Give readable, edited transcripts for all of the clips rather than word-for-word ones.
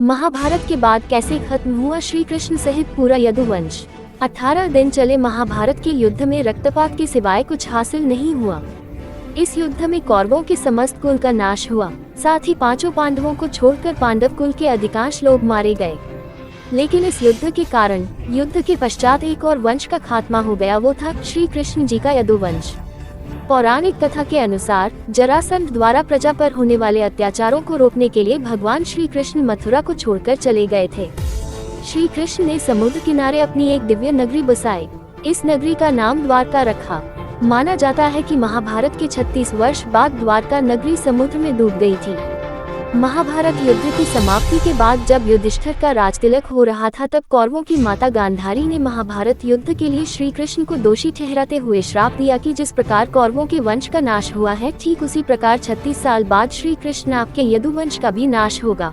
महाभारत के बाद कैसे खत्म हुआ श्री कृष्ण सहित पूरा यदुवंश। 18 दिन चले महाभारत के युद्ध में रक्तपात के सिवाय कुछ हासिल नहीं हुआ। इस युद्ध में कौरवों के समस्त कुल का नाश हुआ, साथ ही 5 पांडवों को छोड़कर पांडव कुल के अधिकांश लोग मारे गए। लेकिन इस युद्ध के कारण युद्ध के पश्चात एक और वंश का खात्मा हो गया, वो था श्री कृष्ण जी का यदुवंश। पौराणिक कथा के अनुसार जरासंध द्वारा प्रजा पर होने वाले अत्याचारों को रोकने के लिए भगवान श्री कृष्ण मथुरा को छोड़कर चले गए थे। श्री कृष्ण ने समुद्र किनारे अपनी एक दिव्य नगरी बसाई। इस नगरी का नाम द्वारका रखा। माना जाता है कि महाभारत के 36 वर्ष बाद द्वारका नगरी समुद्र में डूब गई थी। महाभारत युद्ध की समाप्ति के बाद जब युधिष्ठिर का राजतिलक हो रहा था, तब कौरवों की माता गांधारी ने महाभारत युद्ध के लिए श्री कृष्ण को दोषी ठहराते हुए श्राप दिया कि जिस प्रकार कौरवों के वंश का नाश हुआ है, ठीक उसी प्रकार 36 साल बाद श्री कृष्ण आपके यदुवंश का भी नाश होगा।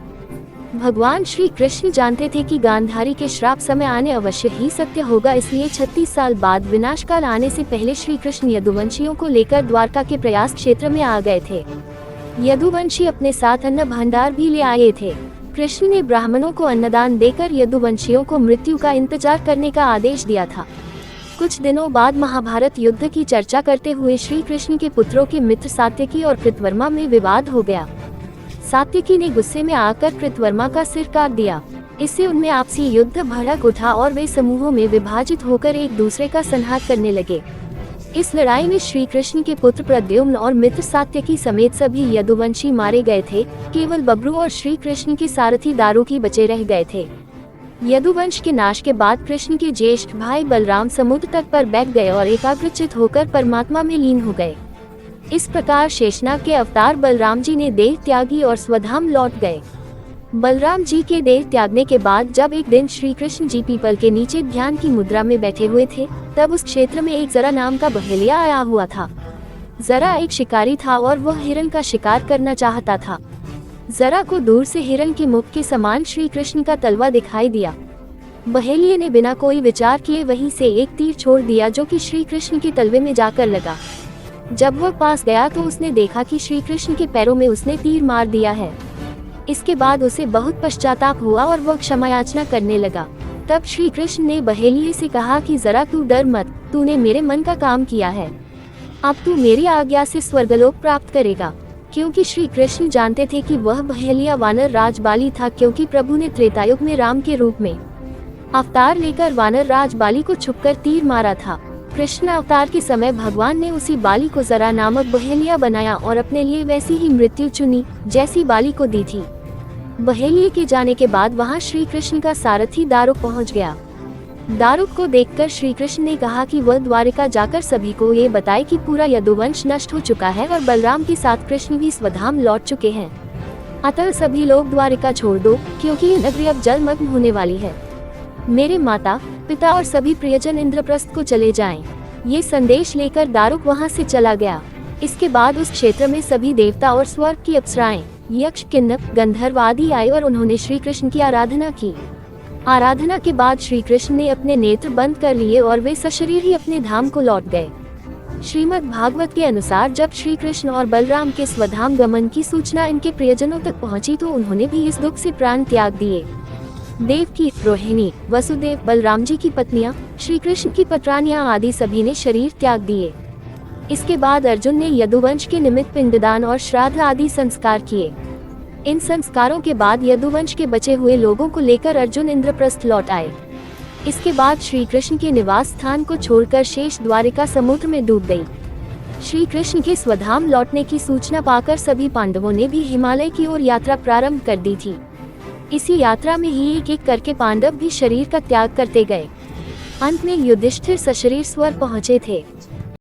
भगवान श्री कृष्ण जानते थे कि गांधारी के श्राप समय आने अवश्य ही सत्य होगा, इसलिए 36 साल बाद विनाश काल आने से पहले श्री कृष्ण यदुवंशियों को लेकर द्वारका के प्रयास क्षेत्र में आ गए थे। यदुवंशी अपने साथ अन्न भंडार भी ले आए थे। कृष्ण ने ब्राह्मणों को अन्नदान देकर यदुवंशियों को मृत्यु का इंतजार करने का आदेश दिया था। कुछ दिनों बाद महाभारत युद्ध की चर्चा करते हुए श्री कृष्ण के पुत्रों के मित्र सात्यकी और कृतवर्मा में विवाद हो गया। सात्यकी ने गुस्से में आकर कृतवर्मा का सिर काट दिया। इससे उनमें आपसी युद्ध भड़क उठा और वे समूहों में विभाजित होकर एक दूसरे का संहार करने लगे। इस लड़ाई में श्री कृष्ण के पुत्र प्रद्युम्न और मित्र सात्यकी समेत सभी यदुवंशी मारे गए थे। केवल बब्रू और श्री कृष्ण के सारथी दारुकी बचे रह गए थे। यदुवंश के नाश के बाद कृष्ण के ज्येष्ठ भाई बलराम समुद्र तट पर बैठ गए और एकाग्रचित होकर परमात्मा में लीन हो गए। इस प्रकार शेषनाग के अवतार बलराम जी ने देह त्यागी और स्वधाम लौट गए। बलराम जी के देह त्यागने के बाद जब एक दिन श्री कृष्ण जी पीपल के नीचे ध्यान की मुद्रा में बैठे हुए थे, तब उस क्षेत्र में एक जरा नाम का बहेलिया आया हुआ था। जरा एक शिकारी था और वह हिरण का शिकार करना चाहता था। जरा को दूर से हिरण के मुख के समान श्री कृष्ण का तलवा दिखाई दिया। बहेलिये ने बिना कोई विचार किए वहीं से एक तीर छोड़ दिया, जो कि श्री कृष्ण के तलवे में जाकर लगा। जब वह पास गया तो उसने देखा कि श्री कृष्ण के पैरों में उसने तीर मार दिया है। इसके बाद उसे बहुत पश्चाताप हुआ और वह क्षमा याचना करने लगा। तब श्री कृष्ण ने बहेलिये से कहा कि जरा तू डर मत, तूने मेरे मन का काम किया है। अब तू मेरी आज्ञा से स्वर्गलोक प्राप्त करेगा। क्योंकि श्री कृष्ण जानते थे कि वह बहेलिया वानर राज बाली था, क्योंकि प्रभु ने त्रेतायुग में राम के रूप में अवतार लेकर वानर राज बाली को छुपकर तीर मारा था। कृष्ण अवतार के समय भगवान ने उसी बाली को जरा नामक बहेलिया बनाया और अपने लिए वैसी ही मृत्यु चुनी जैसी बाली को दी थी। बहेलिये के जाने के बाद वहां श्री कृष्ण का सारथी दारुक पहुंच गया। दारुक को देखकर श्री कृष्ण ने कहा कि वह द्वारिका जाकर सभी को ये बताए कि पूरा यदुवंश नष्ट हो चुका है और बलराम के साथ कृष्ण भी स्वधाम लौट चुके हैं। अतः सभी लोग द्वारिका छोड़ दो, क्योंकि ये नगरी अब जलमग्न होने वाली है। मेरे माता पिता और सभी प्रियजन इंद्रप्रस्थ को चले जाएं। ये संदेश लेकर दारुक वहां से चला गया। इसके बाद उस क्षेत्र में सभी देवता और स्वर्ग की अप्सराएं, यक्ष, किन्नर, गंधर्व आदि आए और उन्होंने श्री कृष्ण की आराधना की। आराधना के बाद श्री कृष्ण ने अपने नेत्र बंद कर लिए और वे सशरीर ही अपने धाम को लौट गए। श्रीमद् भागवत के अनुसार जब श्री कृष्ण और बलराम के स्वधाम गमन की सूचना इनके प्रियजनों तक पहुंची तो उन्होंने भी इस दुख से प्राण त्याग दिए। देवकी, रोहिणी, वसुदेव, बलराम जी की पत्नियां, श्री कृष्ण की पत्रानियां आदि सभी ने शरीर त्याग दिए। इसके बाद अर्जुन ने यदुवंश के निमित्त पिंडदान और श्राद्ध आदि संस्कार किए। इन संस्कारों के बाद यदुवंश के बचे हुए लोगों को लेकर अर्जुन इंद्रप्रस्थ लौट आए। इसके बाद श्री कृष्ण के निवास स्थान को छोड़कर शेष द्वारिका समुद्र में डूब गई। श्री कृष्ण के स्वधाम लौटने की सूचना पाकर सभी पांडवों ने भी हिमालय की ओर यात्रा प्रारंभ कर दी थी। इसी यात्रा में ही एक एक करके पांडव भी शरीर का त्याग करते गए। अंत में युधिष्ठिर सशरीर स्वर्ग पहुँचे थे।